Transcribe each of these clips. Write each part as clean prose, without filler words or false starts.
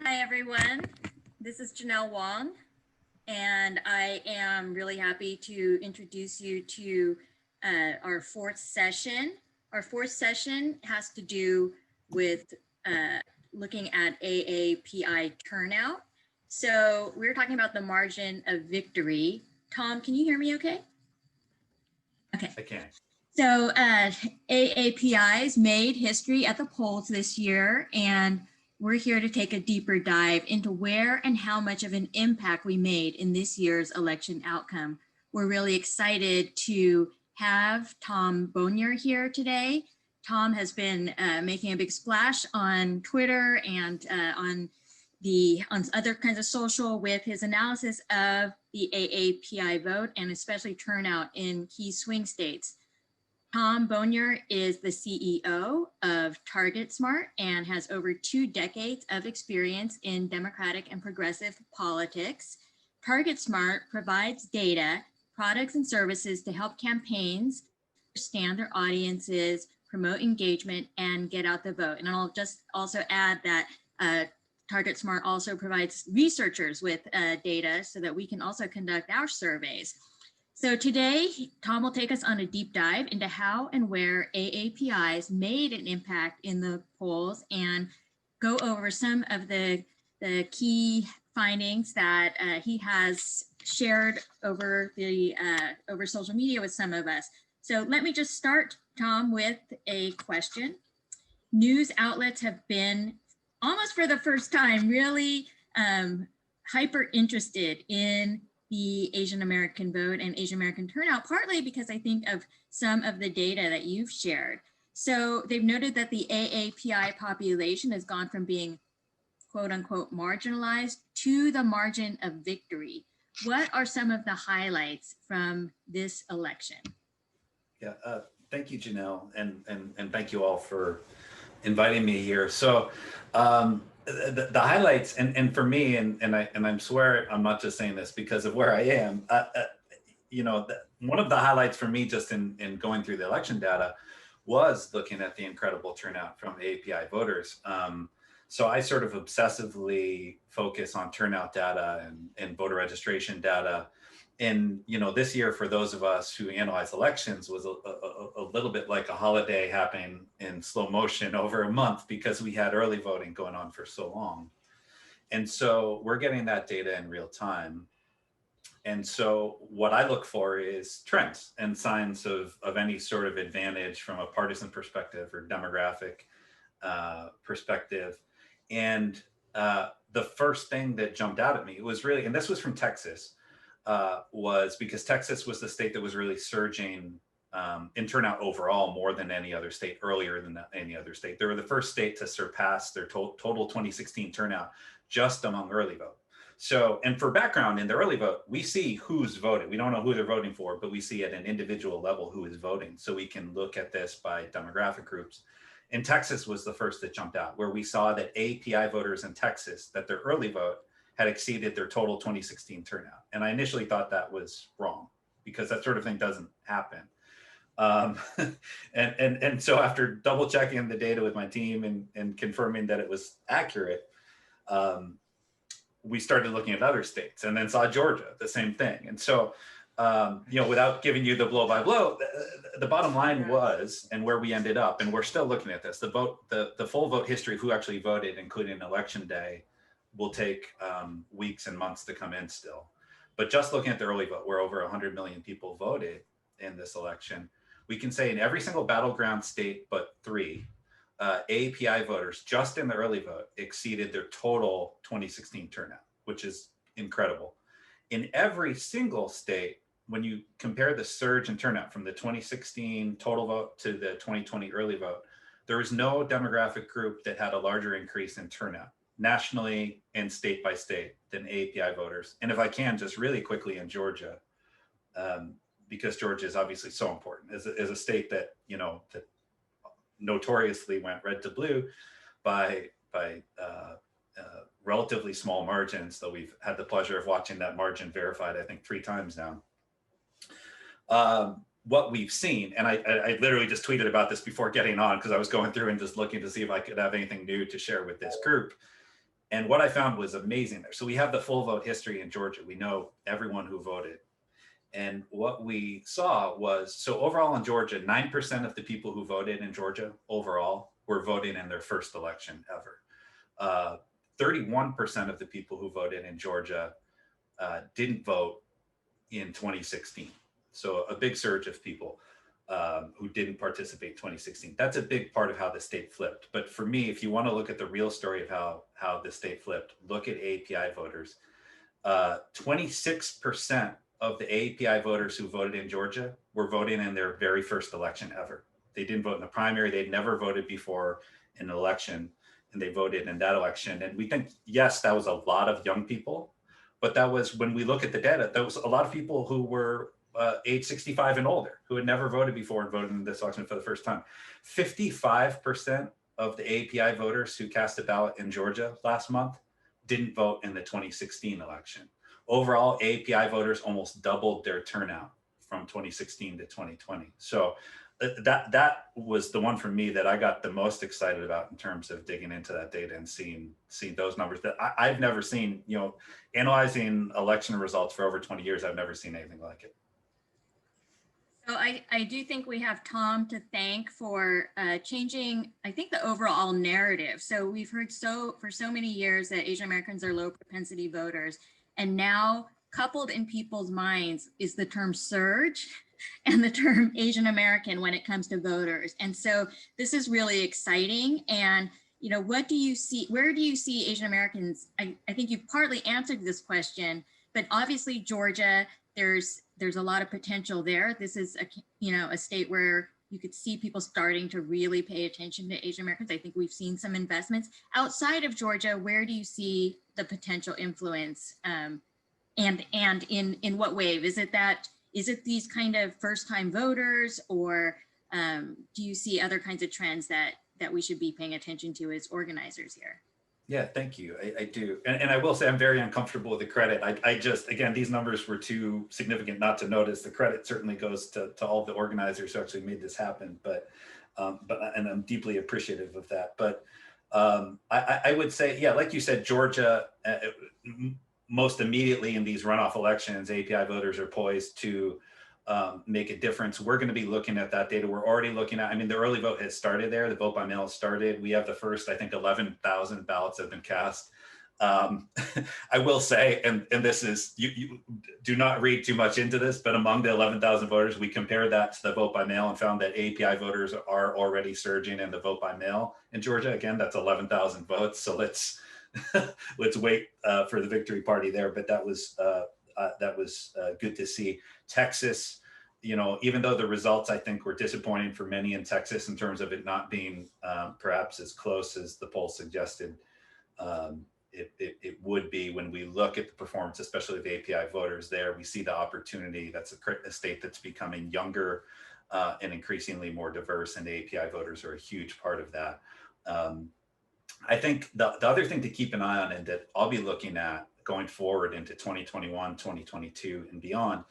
Hi, everyone. This is Janelle Wong, and I am really happy to introduce you to our fourth session. Our fourth session has to do with looking at AAPI turnout. So we're talking about the margin of victory. Tom, can you hear me okay? Okay. I can. So AAPIs made history at the polls this year, and we're here to take a deeper dive into where and how much of an impact we made in this year's election outcome. We're really excited to have Tom Bonier here today. Tom has been making a big splash on Twitter and on other kinds of social with his analysis of the AAPI vote and especially turnout in key swing states. Tom Bonier is the CEO of Targetsmart and has over 2 decades of experience in democratic and progressive politics. Targetsmart provides data, products, and services to help campaigns understand their audiences, promote engagement, and get out the vote. And I'll just also add that Targetsmart also provides researchers with data so that we can also conduct our surveys. So today, Tom will take us on a deep dive into how and where AAPIs made an impact in the polls and go over some of the key findings that he has shared over over social media with some of us. So let me just start, Tom, with a question. News outlets have been, almost for the first time, really hyper interested in the Asian American vote and Asian American turnout, partly because I think of some of the data that you've shared. So they've noted that the AAPI population has gone from being quote unquote marginalized to the margin of victory. What are some of the highlights from this election? Yeah, thank you, Janelle, and thank you all for inviting me here. So the highlights, and for me, and I swear I'm not just saying this because of where I am, one of the highlights for me just in going through the election data was looking at the incredible turnout from AAPI voters. So I sort of obsessively focus on turnout data and voter registration data. And, this year, for those of us who analyze elections, was a little bit like a holiday happening in slow motion over a month because we had early voting going on for so long. And so we're getting that data in real time. And so what I look for is trends and signs of any sort of advantage from a partisan perspective or demographic perspective. And the first thing that jumped out at me was really, and this was from Texas, was because Texas was the state that was really surging in turnout overall more than any other state, earlier than any other state. They were the first state to surpass their total 2016 turnout just among early vote. So, and for background, in the early vote, we see who's voted. We don't know who they're voting for, but we see at an individual level who is voting. So we can look at this by demographic groups. And Texas was the first that jumped out, where we saw that AAPI voters in Texas, that their early vote had exceeded their total 2016 turnout. And I initially thought that was wrong because that sort of thing doesn't happen. And so after double checking the data with my team and confirming that it was accurate, we started looking at other states and then saw Georgia, the same thing. And so, without giving you the blow by blow, the bottom line was, and where we ended up, and we're still looking at this, the full vote history of who actually voted, including election day, will take weeks and months to come in still. But just looking at the early vote, where over 100 million people voted in this election, we can say in every single battleground state but 3, AAPI voters just in the early vote exceeded their total 2016 turnout, which is incredible. In every single state, when you compare the surge in turnout from the 2016 total vote to the 2020 early vote, there was no demographic group that had a larger increase in turnout nationally and state by state than AAPI voters. And if I can, just really quickly in Georgia, because Georgia is obviously so important as a state that, that notoriously went red to blue by relatively small margins, though we've had the pleasure of watching that margin verified, I think 3 times now. What we've seen, and I literally just tweeted about this before getting on because I was going through and just looking to see if I could have anything new to share with this group, And what I found was amazing there. So we have the full vote history in Georgia. We know everyone who voted. And what we saw was, so overall in Georgia, 9% of the people who voted in Georgia overall were voting in their first election ever. 31% of the people who voted in Georgia didn't vote in 2016. So a big surge of people who didn't participate in 2016. That's a big part of how the state flipped. But for me, if you want to look at the real story of how the state flipped, look at AAPI voters. 26% of the AAPI voters who voted in Georgia were voting in their very first election ever. They didn't vote in the primary. They'd never voted before in an election, and they voted in that election. And we think, yes, that was a lot of young people, but that was, when we look at the data, that was a lot of people who were age 65 and older, who had never voted before and voted in this election for the first time. 55% of the AAPI voters who cast a ballot in Georgia last month didn't vote in the 2016 election. Overall, AAPI voters almost doubled their turnout from 2016 to 2020. So that was the one for me that I got the most excited about in terms of digging into that data and seeing those numbers that I've never seen. You know, analyzing election results for over 20 years, I've never seen anything like it. So I do think we have Tom to thank for changing, I think, the overall narrative. So we've heard for so many years that Asian Americans are low propensity voters. And now coupled in people's minds is the term surge and the term Asian American when it comes to voters. And so this is really exciting. And, you know, what do you see, where do you see Asian Americans? I think you've partly answered this question, but obviously Georgia, there's a lot of potential there. This is a state where you could see people starting to really pay attention to Asian Americans. I think we've seen some investments. Outside of Georgia, where do you see the potential influence, and in what way? Is it these kind of first-time voters, or do you see other kinds of trends that we should be paying attention to as organizers here? Yeah, thank you. I do. And I will say I'm very uncomfortable with the credit. I just, again, these numbers were too significant not to notice. The credit certainly goes to all the organizers who actually made this happen, and I'm deeply appreciative of that. But I would say, yeah, like you said, Georgia, most immediately in these runoff elections, AAPI voters are poised to make a difference. We're going to be looking at that data. We're already looking at, I mean, the early vote has started there. The vote by mail started. We have the first, I think, 11,000 ballots have been cast. I will say, and this is, you do not read too much into this, but among the 11,000 voters, we compared that to the vote by mail and found that AAPI voters are already surging in the vote by mail in Georgia. Again, that's 11,000 votes. So let's wait for the victory party there. But that was good to see. Texas, you know, even though the results I think were disappointing for many in Texas in terms of it not being perhaps as close as the poll suggested, it would be. When we look at the performance, especially of AAPI voters there, we see the opportunity. That's a state that's becoming younger and increasingly more diverse, and AAPI voters are a huge part of that. I think the other thing to keep an eye on, and that I'll be looking at going forward into 2021, 2022 and beyond,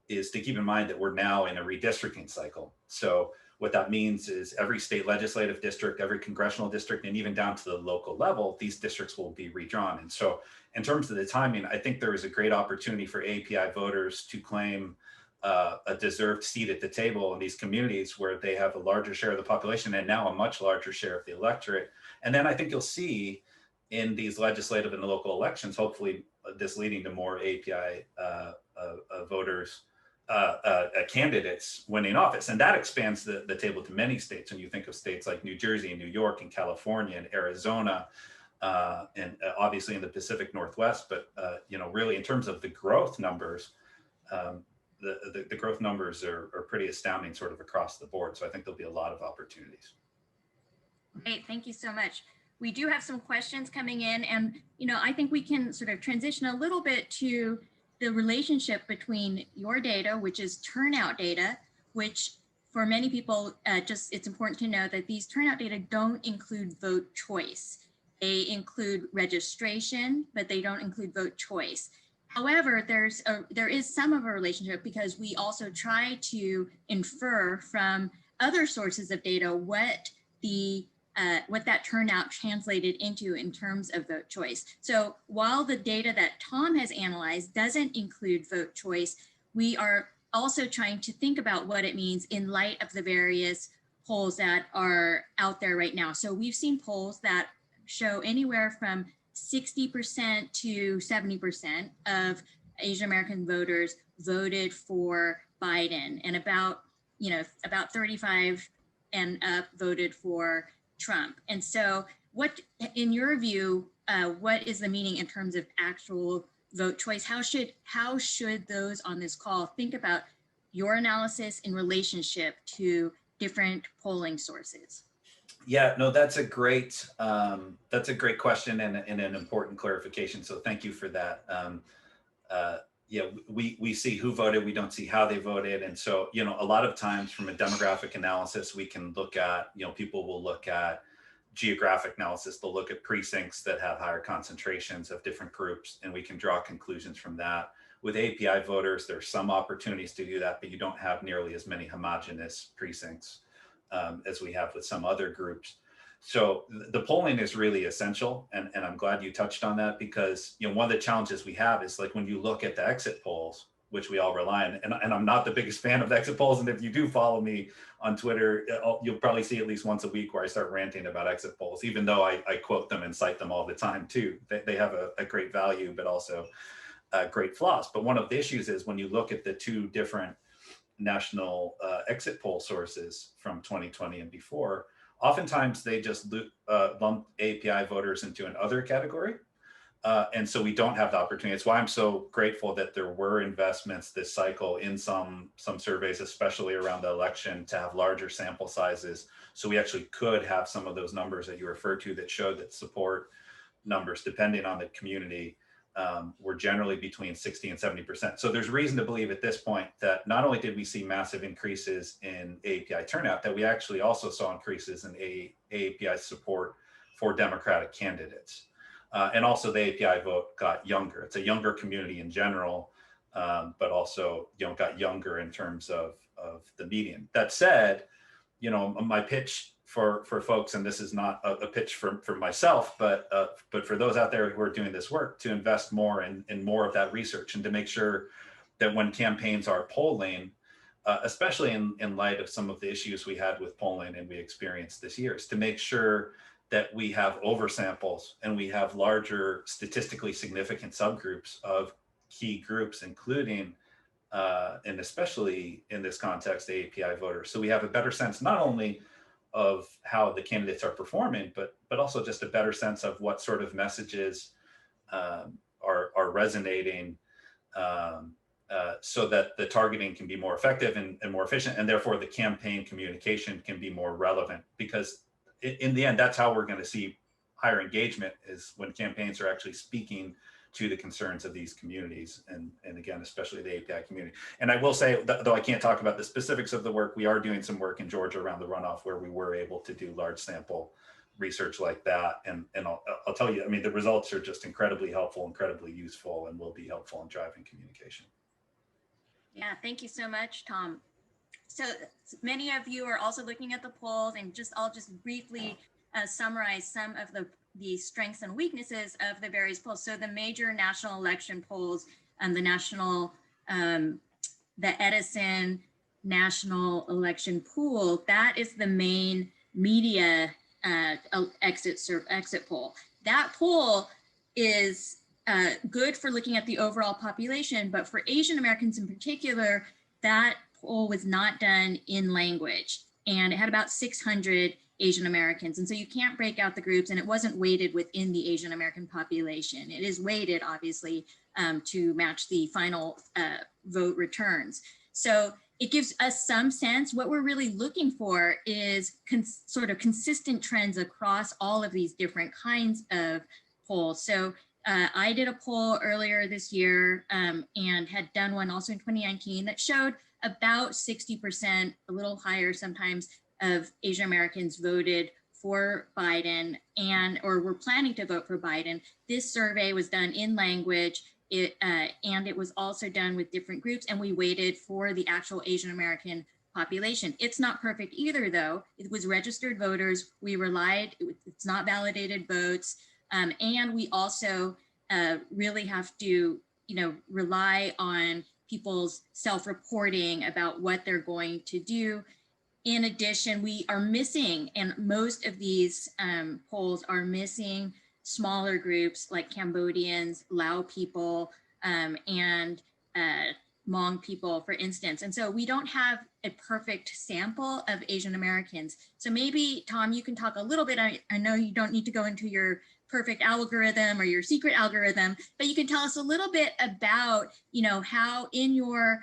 is to keep in mind that we're now in a redistricting cycle. So what that means is every state legislative district, every congressional district, and even down to the local level, these districts will be redrawn. And so in terms of the timing, I think there is a great opportunity for AAPI voters to claim a deserved seat at the table in these communities where they have a larger share of the population and now a much larger share of the electorate. And then I think you'll see in these legislative and local elections, hopefully this leading to more AAPI voters, candidates winning office. And that expands the table to many states. When you think of states like New Jersey and New York and California and Arizona, and obviously in the Pacific Northwest, but you know, really in terms of the growth numbers, the growth numbers are pretty astounding sort of across the board. So I think there'll be a lot of opportunities. Great, thank you so much. We do have some questions coming in, and you know, I think we can sort of transition a little bit to the relationship between your data, which is turnout data, which for many people, it's important to know that these turnout data don't include vote choice. They include registration, but they don't include vote choice. However, there is some of a relationship, because we also try to infer from other sources of data what the what that turnout translated into in terms of vote choice. So while the data that Tom has analyzed doesn't include vote choice, we are also trying to think about what it means in light of the various polls that are out there right now. So we've seen polls that show anywhere from 60% to 70% of Asian American voters voted for Biden, and about 35 and up voted for Trump. And so what, in your view, what is the meaning in terms of actual vote choice? How should those on this call think about your analysis in relationship to different polling sources? Yeah, no, that's a great question and an important clarification. So thank you for that. Yeah, we see who voted, we don't see how they voted. And so, a lot of times from a demographic analysis, we can look at, people will look at geographic analysis, they'll look at precincts that have higher concentrations of different groups, and we can draw conclusions from that. With API voters, there's some opportunities to do that, but you don't have nearly as many homogeneous precincts as we have with some other groups. So the polling is really essential. And I'm glad you touched on that, because, one of the challenges we have is, like, when you look at the exit polls, which we all rely on, and I'm not the biggest fan of the exit polls. And if you do follow me on Twitter, you'll probably see at least once a week where I start ranting about exit polls, even though I quote them and cite them all the time too. They have a great value, but also great flaws. But one of the issues is when you look at the two different national exit poll sources from 2020 and before, oftentimes they just lump API voters into an other category. And so we don't have the opportunity. It's why I'm so grateful that there were investments this cycle in some surveys, especially around the election, to have larger sample sizes. So we actually could have some of those numbers that you referred to that showed that support numbers, depending on the community, were generally between 60 and 70%. So there's reason to believe at this point that not only did we see massive increases in AAPI turnout, that we actually also saw increases in AAPI support for Democratic candidates. And also the API vote got younger. It's a younger community in general, but also, got younger in terms of the median. That said, my pitch for folks, and this is not a pitch for myself, but for those out there who are doing this work, to invest more in more of that research, and to make sure that when campaigns are polling, especially in light of some of the issues we had with polling and we experienced this year, is to make sure that we have oversamples and we have larger statistically significant subgroups of key groups, including and especially in this context, AAPI voters. So we have a better sense not only of how the candidates are performing, but also just a better sense of what sort of messages are resonating, so that the targeting can be more effective and more efficient, and therefore the campaign communication can be more relevant. Because in the end, that's how we're going to see higher engagement, is when campaigns are actually speaking to the concerns of these communities, and again, especially the API community. And I will say, though I can't talk about the specifics of the work, we are doing some work in Georgia around the runoff where we were able to do large sample research like that. And I'll tell you, I mean, the results are just incredibly helpful, incredibly useful, and will be helpful in driving communication. Yeah, thank you so much, Tom. So many of you are also looking at the polls, and I'll just briefly summarize some of the strengths and weaknesses of the various polls. So the major national election polls, the Edison National Election Pool, that is the main media exit poll. That poll is good for looking at the overall population, but for Asian Americans in particular, that poll was not done in language, and it had about 600 Asian Americans. And so you can't break out the groups, and it wasn't weighted within the Asian American population. It is weighted, obviously, to match the final vote returns. So it gives us some sense. What we're really looking for is sort of consistent trends across all of these different kinds of polls. So I did a poll earlier this year and had done one also in 2019 that showed about 60%, a little higher sometimes, of Asian Americans voted for Biden or were planning to vote for Biden. This survey was done in language, and it was also done with different groups, and we waited for the actual Asian American population. It's not perfect either, though. It was registered voters. We relied, it's not validated votes. And we also really have to, rely on people's self-reporting about what they're going to do. In addition, we are missing, and most of these polls are missing smaller groups like Cambodians, Lao people, and Hmong people, for instance. And so we don't have a perfect sample of Asian Americans. So maybe, Tom, you can talk a little bit. I know you don't need to go into your perfect algorithm or your secret algorithm, but you can tell us a little bit about, how in your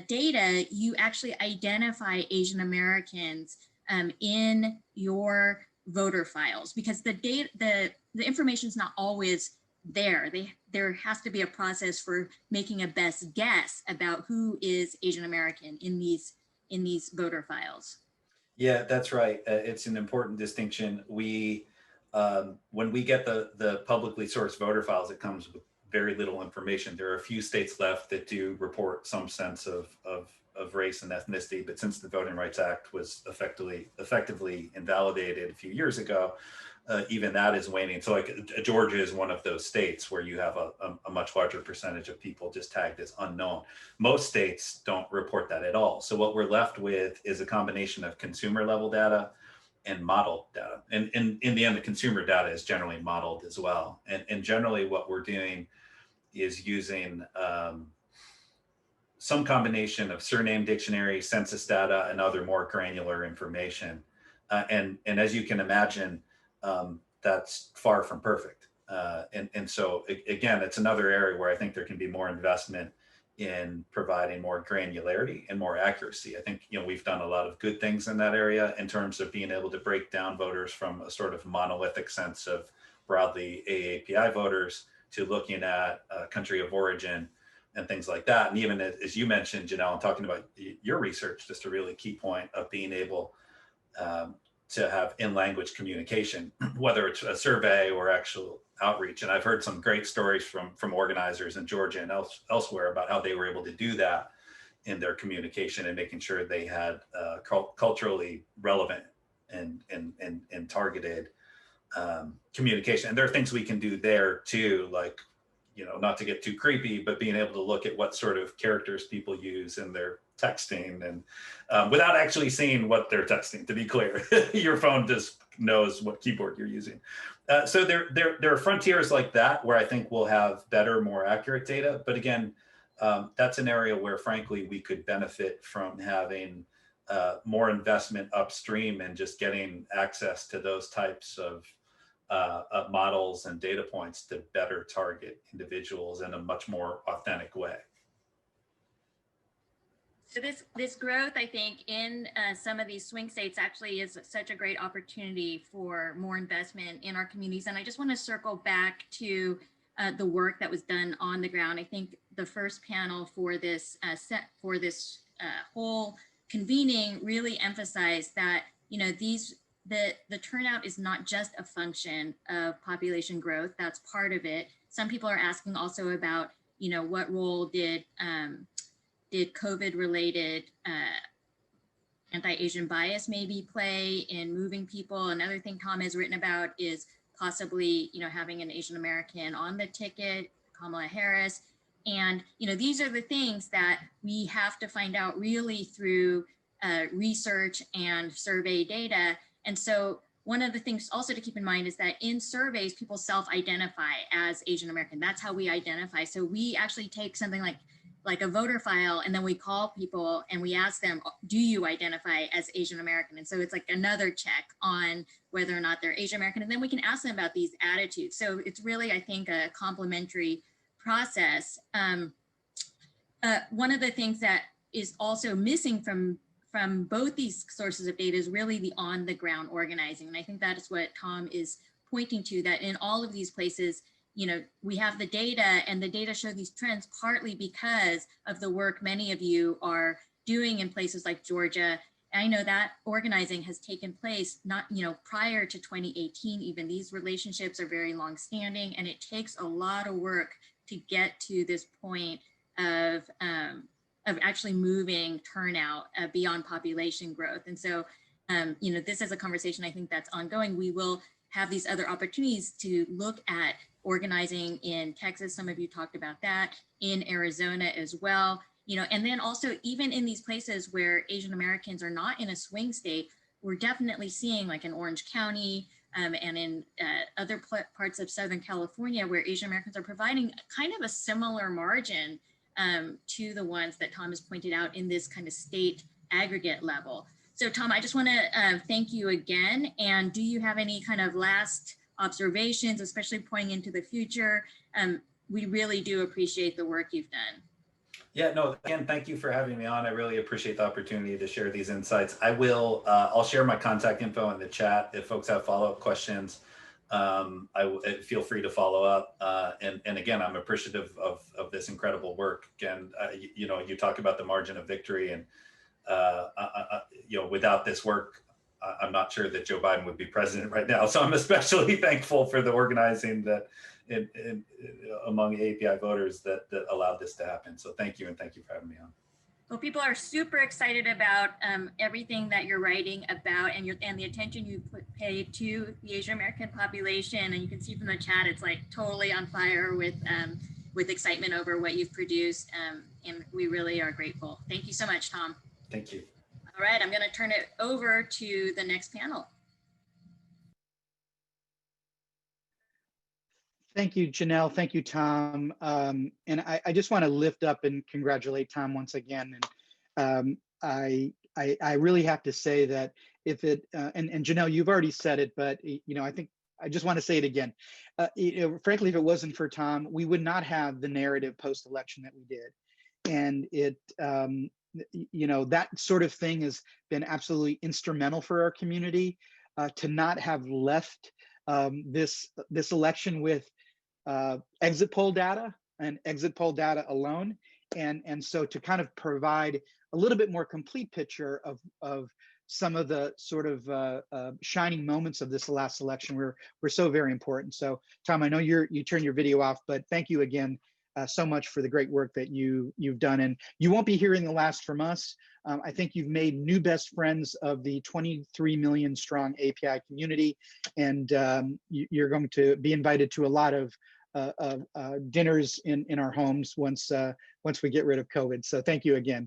data you actually identify Asian Americans in your voter files, because the data, the information is not always there. There has to be a process for making a best guess about who is Asian American in these voter files. Yeah, that's right. It's an important distinction. When we get the publicly sourced voter files, it comes with very little information. There are a few states left that do report some sense of race and ethnicity, but since the Voting Rights Act was effectively invalidated a few years ago, even that is waning. So like Georgia is one of those states where you have a much larger percentage of people just tagged as unknown. Most states don't report that at all. So what we're left with is a combination of consumer level data and modeled data. And in the end, the consumer data is generally modeled as well. And generally what we're doing is using some combination of surname dictionary, census data, and other more granular information. And as you can imagine, that's far from perfect. And so again, it's another area where I think there can be more investment in providing more granularity and more accuracy. I think, we've done a lot of good things in that area in terms of being able to break down voters from a sort of monolithic sense of broadly AAPI voters to looking at country of origin and things like that. And even as you mentioned, Janelle, talking about your research, just a really key point of being able to have in-language communication, whether it's a survey or actual outreach. And I've heard some great stories from organizers in Georgia and elsewhere about how they were able to do that in their communication and making sure they had culturally relevant and targeted communication. And there are things we can do there too, like, not to get too creepy, but being able to look at what sort of characters people use in their texting and without actually seeing what they're texting, to be clear. Your phone just knows what keyboard you're using. So there are frontiers like that where I think we'll have better, more accurate data. But again, that's an area where, frankly, we could benefit from having more investment upstream and just getting access to those types of models and data points to better target individuals in a much more authentic way. So this growth, I think, in some of these swing states actually is such a great opportunity for more investment in our communities. And I just want to circle back to the work that was done on the ground. I think the first panel for this whole convening really emphasized that the turnout is not just a function of population growth. That's part of it. Some people are asking also about what role did COVID-related anti-Asian bias maybe play in moving people? Another thing Tom has written about is possibly, having an Asian American on the ticket, Kamala Harris. And, these are the things that we have to find out really through research and survey data. And so one of the things also to keep in mind is that in surveys, people self-identify as Asian American. That's how we identify. So we actually take something like a voter file, and then we call people and we ask them, do you identify as Asian American? And so it's like another check on whether or not they're Asian American. And then we can ask them about these attitudes. So it's really, I think, a complementary process. One of the things that is also missing from both these sources of data is really the on the ground organizing. And I think that is what Tom is pointing to, that in all of these places, we have the data, and the data show these trends partly because of the work many of you are doing in places like Georgia. I know that organizing has taken place not, prior to 2018, even. These relationships are very long-standing, and it takes a lot of work to get to this point of of actually moving turnout beyond population growth. And so, this is a conversation I think that's ongoing. We will have these other opportunities to look at organizing in Texas. Some of you talked about that, in Arizona as well, and then also even in these places where Asian Americans are not in a swing state, we're definitely seeing, like in Orange County and in other parts of Southern California, where Asian Americans are providing kind of a similar margin to the ones that Tom has pointed out in this kind of state aggregate level. So Tom, I just want to thank you again. And do you have any kind of last observations, especially pointing into the future? We really do appreciate the work you've done. Yeah, no, again, thank you for having me on. I really appreciate the opportunity to share these insights. I'll share my contact info in the chat. If folks have follow-up questions, feel free to follow up. And again, I'm appreciative of this incredible work. Again, you talk about the margin of victory, and without this work, I'm not sure that Joe Biden would be president right now. So I'm especially thankful for the organizing that among AAPI voters that allowed this to happen. So thank you, and thank you for having me on. Well, people are super excited about everything that you're writing about, and the attention you pay to the Asian American population. And you can see from the chat, it's like totally on fire with excitement over what you've produced. And we really are grateful. Thank you so much, Tom. Thank you. All right, I'm going to turn it over to the next panel. Thank you, Janelle. Thank you, Tom. And I just want to lift up and congratulate Tom once again. And I really have to say that if it, and Janelle, you've already said it, but I think I just want to say it again. Frankly, if it wasn't for Tom, we would not have the narrative post-election that we did. And that sort of thing has been absolutely instrumental for our community to not have left this election with exit poll data and exit poll data alone, and so to kind of provide a little bit more complete picture of some of the sort of shining moments of this last election were so very important. So Tom, I know you turned your video off, but thank you again so much for the great work that you've done. And you won't be hearing the last from us. I think you've made new best friends of the 23 million strong API community, and you're going to be invited to a lot of dinners in our homes once we get rid of COVID. So thank you again.